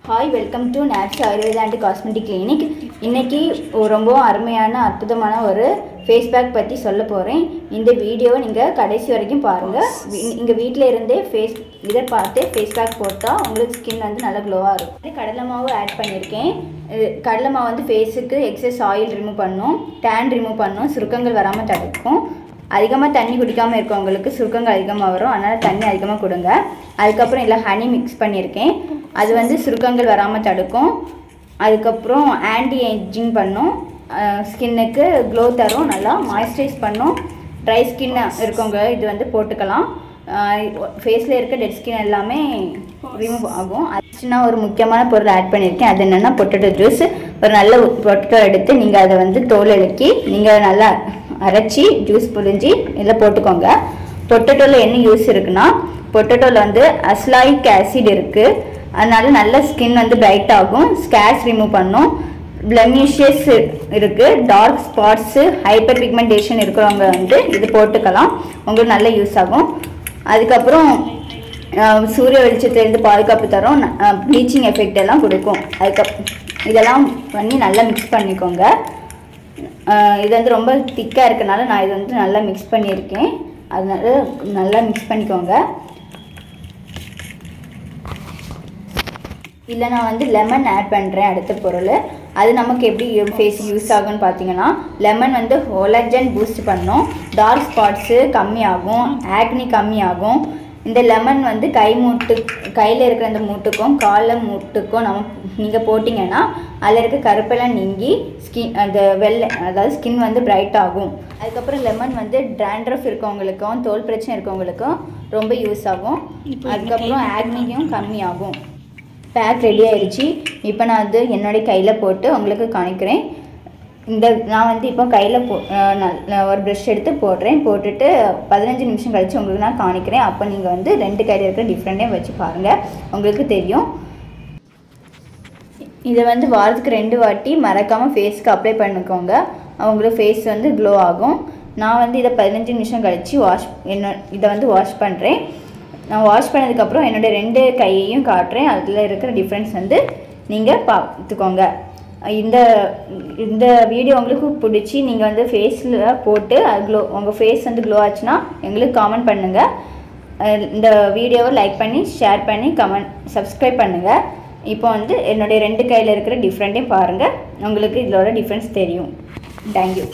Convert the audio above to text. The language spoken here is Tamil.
Hi, welcome to naps Ayurveda and cosmetic clinic. இன்றைக்கி ரொம்ப அருமையான அற்புதமான ஒரு ஃபேஸ் பேக் பற்றி சொல்ல போகிறேன். இந்த வீடியோவை நீங்கள் கடைசி வரைக்கும் பாருங்கள். இங்கே வீட்டில் இருந்தே இதை பார்த்து ஃபேஸ் பேக் போட்டால் உங்களுக்கு ஸ்கின் வந்து நல்லா க்ளோவாக இருக்கும். கடலை மாவு ஆட் பண்ணியிருக்கேன். கடலை மாவு வந்து ஃபேஸுக்கு எக்ஸஸ் ஆயில் ரிமூவ் பண்ணும், டேன் ரிமூவ் பண்ணும், சுருக்கங்கள் வராமல் தடுக்கும். அதிகமாக தண்ணி குடிக்காமல் இருக்கவங்களுக்கு சுருக்கங்கள் அதிகமாக வரும், அதனால் தண்ணி அதிகமாக கொடுங்க. அதுக்கப்புறம் இல்லை ஹனி மிக்ஸ் பண்ணியிருக்கேன், அது வந்து சுருக்கங்கள் வராமல் தடுக்கும். அதுக்கப்புறம் ஆன்டி ஏஜிங் பண்ணும், ஸ்கின்னுக்கு க்ளோ தரும், நல்லா மாய்ஸ்சரைஸ் பண்ணும். ட்ரை ஸ்கின் இருக்கவங்க இது வந்து போட்டுக்கலாம். ஃபேஸில் இருக்க டெட் ஸ்கின் எல்லாமே ரிமூவ் ஆகும். அதுனா ஒரு முக்கியமான பொருள் ஆட் பண்ணியிருக்கேன். அது என்னென்னா பொட்டேட்டோ ஜூஸ். ஒரு நல்ல பொட்டேட்டோ எடுத்து நீங்கள் அதை வந்து தோல் இழுக்கி நீங்கள் நல்லா அரைச்சி ஜூஸ் புழிஞ்சி இதில் போட்டுக்கோங்க. பொட்டேட்டோவில் என்ன யூஸ் இருக்குன்னா, பொட்டேட்டோவில் வந்து அஸ்லாயிக் ஆசிட் இருக்குது, அதனால நல்ல ஸ்கின் வந்து பிரைட் ஆகும், ஸ்கேர்ஸ் ரிமூவ் பண்ணும். பிளமிஷஸ் இருக்குது, டார்க் ஸ்பாட்ஸு, ஹைப்பர் பிக்மெண்டேஷன் இருக்கிறவங்க வந்து இது போட்டுக்கலாம், உங்களுக்கு நல்ல யூஸ் ஆகும். அதுக்கப்புறம் சூரிய வெளிச்சத்துலேருந்து பாதுகாப்பு தரும், ப்ளீச்சிங் எஃபெக்ட் எல்லாம் கொடுக்கும். இதெல்லாம் பண்ணி நல்லா மிக்ஸ் பண்ணிக்கோங்க. இது வந்து ரொம்ப திக்காக இருக்கனால நான் இது வந்து நல்லா மிக்ஸ் பண்ணியிருக்கேன், அதனால நல்லா மிக்ஸ் பண்ணிக்கோங்க. இல்லை நான் வந்து லெமன் ஆட் பண்ணுறேன் அடுத்த பொருள். அது நமக்கு எப்படி ஃபேஸ் யூஸ் ஆகும்னு பார்த்தீங்கன்னா, லெமன் வந்து கொலாஜன் பூஸ்ட் பண்ணும், டார்க் ஸ்பாட்ஸு கம்மியாகும், ஆக்னி கம்மியாகும். இந்த லெமன் வந்து கையில் இருக்கிற அந்த மூட்டுக்கும் காலில் மூட்டுக்கும் நீங்கள் போட்டிங்கன்னா அதில் இருக்க கருப்பெல்லாம் நீங்கி அந்த அதாவது ஸ்கின் வந்து பிரைட் ஆகும். அதுக்கப்புறம் லெமன் வந்து ட்ராண்ட்ரஃப் இருக்கவங்களுக்கும் தோல் பிரச்சனை இருக்கவங்களுக்கும் ரொம்ப யூஸ் ஆகும். அதுக்கப்புறம் ஆக்னியும் கம்மியாகும். பேக் ரெடி ஆயிடுச்சு. இப்போ நான் அது என்னுடைய கையில் போட்டு உங்களுக்கு காணிக்கிறேன். நான் வந்து இப்போ கையில் ஒரு ப்ரஷ் எடுத்து போட்டுட்டு 15 நிமிஷம் கழித்து உங்களுக்கு நான் காணிக்கிறேன். அப்போ நீங்கள் வந்து 2 கையில் இருக்கிற டிஃப்ரெண்ட்டே வச்சு பாருங்கள், உங்களுக்கு தெரியும். இதை வந்து வாரத்துக்கு 2 வாட்டி மறக்காமல் ஃபேஸ்க்கு அப்ளை பண்ணிக்கோங்க, அவங்களுக்கு ஃபேஸ் வந்து க்ளோ ஆகும். நான் வந்து இதை 15 நிமிஷம் கழித்து இதை வந்து வாஷ் பண்ணுறேன். நான் வாஷ் பண்ணதுக்கப்புறம் என்னோடய 2 கையையும் காட்டுறேன், அதில் இருக்கிற டிஃப்ரென்ஸ் வந்து நீங்கள் பார்த்துக்கோங்க. இந்த வீடியோ உங்களுக்கு பிடிச்சி நீங்கள் வந்து ஃபேஸில் போட்டு அது உங்கள் ஃபேஸ் வந்து க்ளோ ஆச்சுன்னா எங்களுக்கு காமெண்ட் பண்ணுங்கள். இந்த வீடியோவை லைக் பண்ணி ஷேர் பண்ணி சப்ஸ்கிரைப் பண்ணுங்கள். இப்போ வந்து என்னுடைய 2 கையில் இருக்கிற டிஃப்ரெண்ட்டையும் பாருங்கள், உங்களுக்கு இதோட டிஃப்ரென்ஸ் தெரியும். தேங்க்யூ.